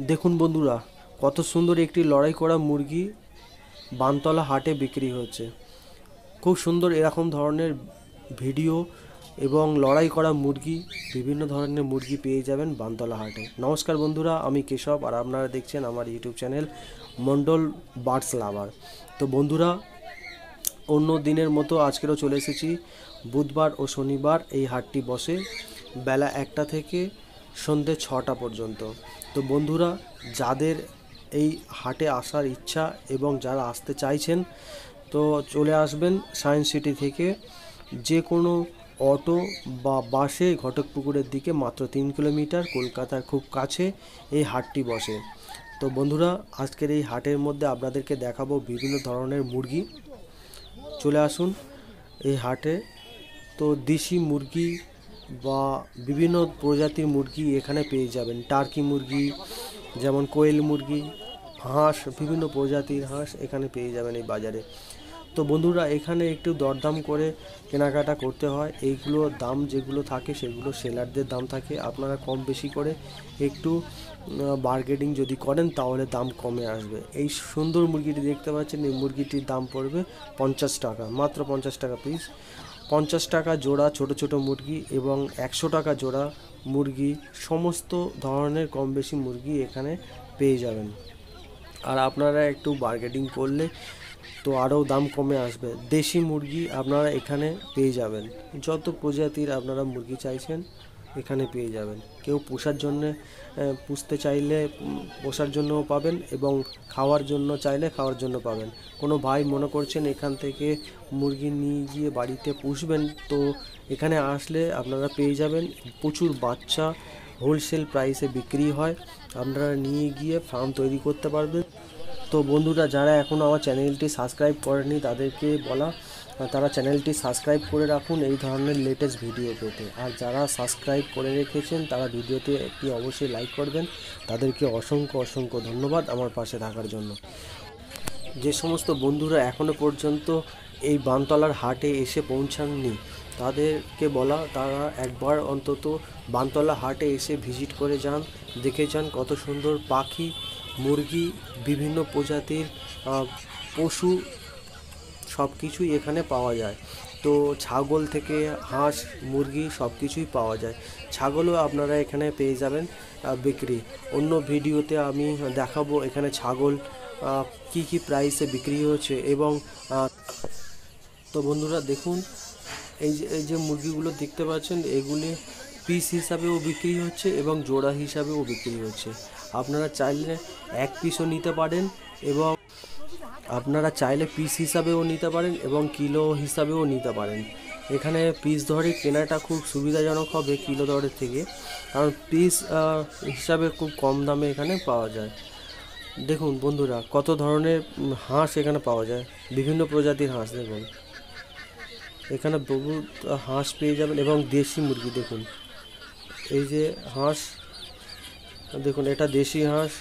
দেখুন বন্ধুরা, কত সুন্দর একটি লড়াই করা মুরগি বানতলা হাটে বিক্রি হচ্ছে। খুব সুন্দর এরকম ধরনের ভিডিও এবং লড়াই করা মুরগি, বিভিন্ন ধরনের মুরগি পেয়ে যাবেন বানতলা হাটে। নমস্কার বন্ধুরা, আমি কেশব আর আপনারা দেখছেন আমার ইউটিউব চ্যানেল মন্ডল বার্ডস লাভার। তো বন্ধুরা, অন্য দিনের মতো আজকেরও চলে এসেছি। বুধবার ও শনিবার এই হাটটি বসে বেলা 1টা থেকে সন্ধ্যে 6টা পর্যন্ত। তো বন্ধুরা, যাদের এই হাটে আসার ইচ্ছা এবং যারা আসতে চাইছেন তো চলে আসবেন সায়েন্স সিটি থেকে যে কোনো অটো বা বাসে ঘটকপুকুরের দিকে, মাত্র 3 কিলোমিটার, কলকাতার খুব কাছে এই হাটটি বসে। তো বন্ধুরা, আজকের এই হাটের মধ্যে আপনাদেরকে দেখাবো বিভিন্ন ধরনের মুরগি। চলে আসুন এই হাটে। তো দেশি মুরগি বা বিভিন্ন প্রজাতির মুরগি এখানে পেয়ে যাবেন। টার্কি মুরগি, যেমন কোয়েল মুরগি, হাঁস, বিভিন্ন প্রজাতির হাঁস এখানে পেয়ে যাবেন এই বাজারে। তো বন্ধুরা, এখানে একটু দরদাম করে কেনাকাটা করতে হয়। এইগুলোর দাম যেগুলো থাকে সেগুলো সেলারদের দাম থাকে। আপনারা কম বেশি করে একটু বার্গেনিং যদি করেন তাহলে দাম কমে আসবে। এই সুন্দর মুরগিটি দেখতে পাচ্ছেন, এই মুরগিটির দাম পড়বে 50 টাকা, মাত্র 50 টাকা পিস। 50 টাকা জোড়া ছোট ছোট মুরগি এবং 100 টাকা জোড়া মুরগি, সমস্ত ধরনের কম বেশি মুরগি এখানে পেয়ে যাবেন। আর আপনারা একটু বার্গেনিং করলে তো আরও দাম কমে আসবে। দেশি মুরগি আপনারা এখানে পেয়ে যাবেন, যত প্রজাতির আপনারা মুরগি চাইছেন এখানে পেয়ে যাবেন। কেউ পোষার জন্যে পুষতে চাইলে পোষার জন্যও পাবেন এবং খাওয়ার জন্য চাইলে খাওয়ার জন্য পাবেন। কোনো ভাই মনে করছেন এখান থেকে মুরগি নিয়ে গিয়ে বাড়িতে পুষবেন, তো এখানে আসলে আপনারা পেয়ে যাবেন। প্রচুর বাচ্চা হোলসেল প্রাইসে বিক্রি হয়, আপনারা নিয়ে গিয়ে ফার্ম তৈরি করতে পারবেন। তো বন্ধুরা, যারা এখনও আমার চ্যানেলটি সাবস্ক্রাইব করেনি তাদেরকে বলা, তারা চ্যানেলটি সাবস্ক্রাইব করে রাখুন এই ধরনের লেটেস্ট ভিডিও পেতে। আর যারা সাবস্ক্রাইব করে রেখেছেন তারা ভিডিওতে একটি অবশ্যই লাইক করবেন। তাদেরকে অসংখ্য অসংখ্য ধন্যবাদ আমার পাশে থাকার জন্য। যে সমস্ত বন্ধুরা এখনও পর্যন্ত এই বানতলার হাটে এসে পৌঁছাননি তাদেরকে বলা, তারা একবার অন্তত বানতলা হাটে এসে ভিজিট করে যান, দেখে যান কত সুন্দর পাখি, মুরগি, বিভিন্ন প্রজাতির পশু সব কিছুই এখানে পাওয়া যায়। তো ছাগল থেকে হাঁস, মুরগি সব কিছুই পাওয়া যায়। ছাগলও আপনারা এখানে পেয়ে যাবেন বিক্রি। অন্য ভিডিওতে আমি দেখাবো এখানে ছাগল কি কি প্রাইসে বিক্রি হচ্ছে। এবং তো বন্ধুরা দেখুন, এই যে মুরগিগুলো দেখতে পাচ্ছেন, এগুলি পিস হিসাবেও বিক্রি হচ্ছে এবং জোড়া হিসাবেও বিক্রি হচ্ছে। আপনারা চাইলে এক পিসও নিতে পারেন এবং আপনারা চাইলে পিস হিসাবেও নিতে পারেন এবং কিলো হিসাবেও নিতে পারেন। এখানে পিস ধরে কেনাটা খুব সুবিধাজনক হবে কিলো দরের থেকে, কারণ পিস হিসাবে খুব কম দামে এখানে পাওয়া যায়। দেখুন বন্ধুরা, কত ধরনের হাঁস এখানে পাওয়া যায়, বিভিন্ন প্রজাতির হাঁস। দেখুন এখানে বহু হাঁস পেয়ে যাবেন এবং দেশি মুরগি। দেখুন এই যে হাঁস, দেখুন এটা দেশি হাঁস,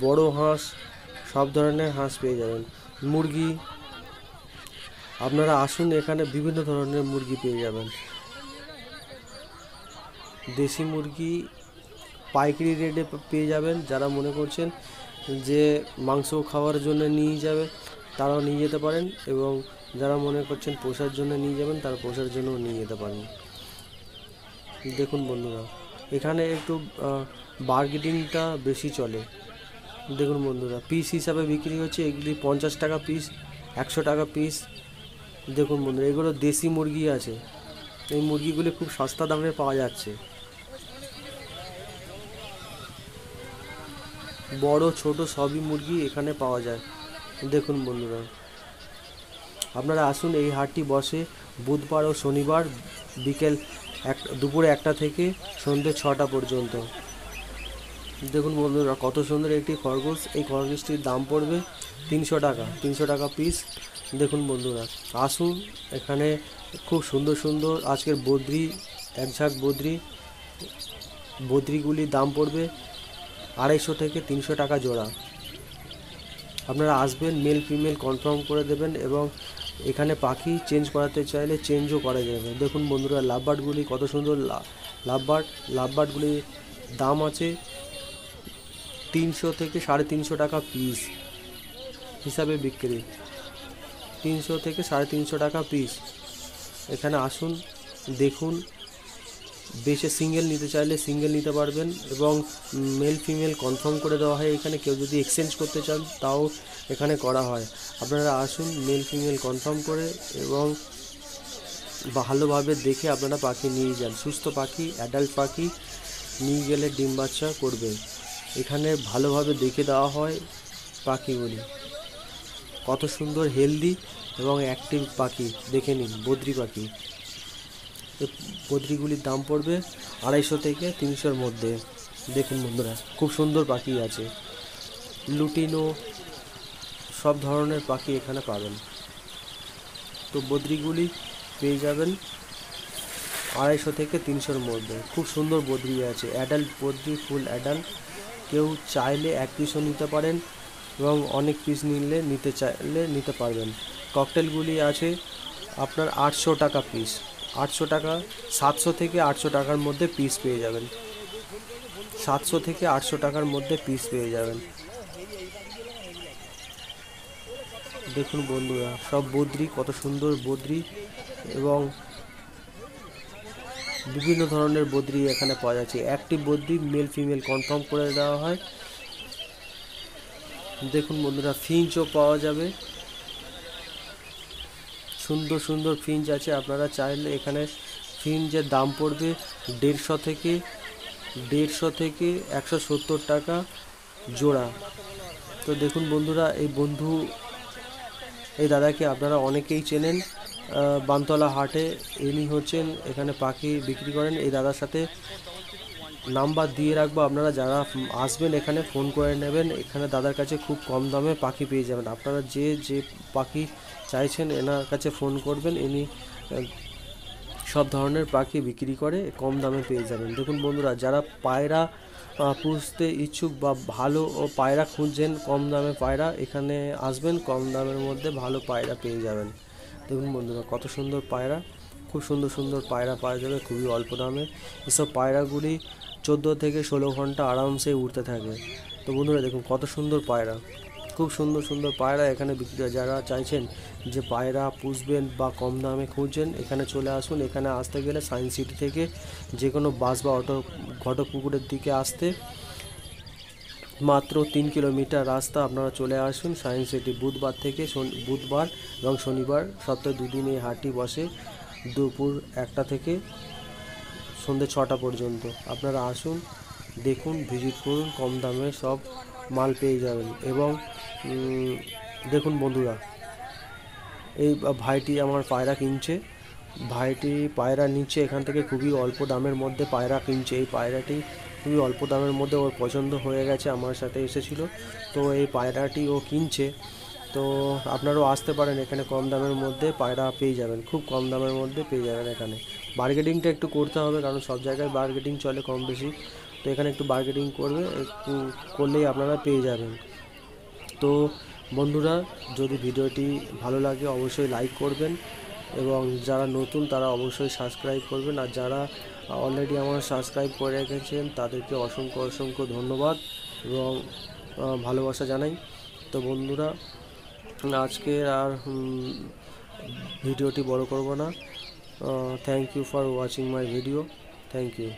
বড় হাঁস, সব ধরনের হাঁস পেয়ে যাবেন। মুরগি, আপনারা আসুন, এখানে বিভিন্ন ধরনের মুরগি পেয়ে যাবেন। দেশি মুরগি পাইকারি রেটে পেয়ে যাবেন। যারা মনে করছেন যে মাংস খাওয়ার জন্য নিয়ে যাবে তারাও নিয়ে যেতে পারেন, এবং যারা মনে করছেন পোষার জন্য নিয়ে যাবেন তারা পোষার জন্যও নিয়ে যেতে পারেন। দেখুন বন্ধুরা, এখানে একটু বার্গেনিংটা বেশি চলে। দেখুন বন্ধুরা, পিস হিসাবে বিক্রি হচ্ছে, এগুলি 50 টাকা পিস, 100 টাকা পিস। দেখুন বন্ধুরা, এগুলো দেশি মুরগি আছে। এই মুরগিগুলি খুব সস্তা দামে পাওয়া যাচ্ছে। বড় ছোট সবই মুরগি এখানে পাওয়া যায়। দেখুন বন্ধুরা, আপনারা আসুন। এই হাটটি বসে বুধবার ও শনিবার বিকেল দুপুরে 1টা থেকে সন্ধ্যে 6টা পর্যন্ত। দেখুন বন্ধুরা, কত সুন্দর একটি খরগোশ। এই খরগোশটির দাম পড়বে 300 টাকা, 300 টাকা পিস। দেখুন বন্ধুরা, আসুন। এখানে খুব সুন্দর সুন্দর আজকের বদ্রি, এক ঝাঁক বদ্রিগুলির দাম পড়বে 250 থেকে 300 টাকা জোড়া। আপনারা আসবেন, মেল ফিমেল কনফার্ম করে দেবেন এবং এখানে পাখি চেঞ্জ করাতে চাইলে চেঞ্জও করা যাবে। দেখুন বন্ধুরা, লাভবার্ডগুলি কত সুন্দর লাভবার্ডগুলির দাম আছে 300 থেকে 350 টাকা পিস হিসাবে বিক্রি, 300 থেকে 350 টাকা পিস। এখানে আসুন, দেখুন, বেশি সিঙ্গেল নিতে চাইলে সিঙ্গেল নিতে পারবেন এবং মেল ফিমেল কনফার্ম করে দেওয়া হয়। এখানে কেউ যদি এক্সচেঞ্জ করতে চান তাও এখানে করা হয়। আপনারা আসুন, মেল ফিমেল কনফার্ম করে এবং ভালোভাবে দেখে আপনারা পাখি নিয়ে যান। সুস্থ পাখি, অ্যাডাল্ট পাখি নিয়ে গেলে ডিম বাচ্চা করবে। এখানে ভালোভাবে দেখে দেওয়া হয় পাখিগুলি কত সুন্দর, হেলদি এবং অ্যাক্টিভ পাখি। দেখে নিন বদ্রি পাখি। এই বদ্রিগুলির দাম পড়বে 250 থেকে 300-র মধ্যে। দেখুন বন্ধুরা, খুব সুন্দর পাখি আছে, লুটিনো সব ধরনের পাখি এখানে পাবেন। তো বদ্রিগুলি পেয়ে যাবেন 250 থেকে 300-র মধ্যে। খুব সুন্দর বদ্রি আছে, অ্যাডাল্ট বদ্রি, ফুল অ্যাডাল্ট। কেউ চাইলে 1 পিসও নিতে পারেন এবং অনেক পিস নিতে চাইলে নিতে পারবেন। ককটেলগুলি আছে আপনার 800 টাকা পিস, 800 টাকা, 700 থেকে 800 টাকার মধ্যে পিস পেয়ে যাবেন, 700 থেকে 800 টাকার মধ্যে পিস পেয়ে যাবেন। দেখুন বন্ধুরা, সব বদ্রি, কত সুন্দর বদ্রি এবং বিভিন্ন ধরনের বদ্রি এখানে পাওয়া যাচ্ছে। অ্যাক্টিভ বদ্রি মেল ফিমেল কনফার্ম করে দেওয়া হয়। দেখুন বন্ধুরা, ফিঞ্চও পাওয়া যাবে, সুন্দর সুন্দর ফিঞ্চ আছে। আপনারা চাইলে এখানে ফিঞ্চের দাম পড়বে 150 থেকে 170 টাকা জোড়া। তো দেখুন বন্ধুরা, এই দাদাকে আপনারা অনেকেই চেনেন, বানতলা হাটে ইনি হচ্ছেন, এখানে পাখি বিক্রি করেন। এই দাদার সাথে নাম্বার দিয়ে রাখবো, আপনারা যারা আসবেন এখানে ফোন করে নেবেন। এখানে দাদার কাছে খুব কম দামে পাখি পেয়ে যাবেন। আপনারা যে পাখি চাইছেন এনার কাছে ফোন করবেন, ইনি সব ধরনের পাখি বিক্রি করে, কম দামে পেয়ে যাবেন। দেখুন বন্ধুরা, যারা পায়রা পুষতে ইচ্ছুক বা ভালো ও পায়রা খুঁজছেন, কম দামে পায়রা, এখানে আসবেন, কম দামের মধ্যে ভালো পায়রা পেয়ে যাবেন। দেখুন বন্ধুরা, কত সুন্দর পায়রা, খুব সুন্দর সুন্দর পায়রা পাওয়া যাবে খুবই অল্প দামে। এসব পায়রাগুলি 14 থেকে 16 ঘন্টা আরামসে উড়তে থাকে। তো বন্ধুরা দেখুন কত সুন্দর পায়রা, খুব সুন্দর সুন্দর পায়রা এখানে বিক্রি হয়। যারা চাইছেন যে পায়রা পুষবেন বা কম দামে খুঁজছেন, এখানে চলে আসুন। এখানে আসতে গেলে সায়েন্স সিটি থেকে যে কোনো বাস বা অটো ঘটকপুকুরের দিকে আসতে মাত্র 3 কিলোমিটার রাস্তা। আপনারা চলে আসুন সায়েন্স সিটি। বুধবার এবং শনিবার সপ্তাহে 2 দিন এই হাটটি বসে, দুপুর 1টা থেকে সন্ধ্যে 6টা পর্যন্ত। আপনারা আসুন, দেখুন, ভিজিট করুন, কম দামে সব মাল পেয়ে যাবেন। এবং দেখুন বন্ধুরা, এই ভাইটি আমার পায়রা কিনছে, ভাইটি পায়রা নিচ্ছে এখান থেকে, খুবই অল্প দামের মধ্যে পায়রা কিনছে। এই পায়রাটি খুবই অল্প দামের মধ্যে ওর পছন্দ হয়ে গেছে, আমার সাথে এসেছিলো, তো এই পায়রাটি ও কিনছে। তো আপনারাও আসতে পারেন, এখানে কম দামের মধ্যে পায়রা পেয়ে যাবেন, খুব কম দামের মধ্যে পেয়ে যাবেন। এখানে বার্গেটিংটা একটু করতে হবে, কারণ সব জায়গায় বার্গেটিং চলে কম বেশি, তো এখানে একটু বার্গেটিং করলেই আপনারা পেয়ে যাবেন। তো বন্ধুরা, যদি ভিডিওটি ভালো লাগে অবশ্যই লাইক করবেন এবং যারা নতুন তারা অবশ্যই সাবস্ক্রাইব করবেন। আর যারা অলরেডি আমার সাবস্ক্রাইব করে রেখেছেন তাদেরকে অসংখ্য অসংখ্য ধন্যবাদ এবং ভালোবাসা জানাই। তো বন্ধুরা, আজকে আর ভিডিওটি বড় করব না। Thank you for watching my video. Thank you.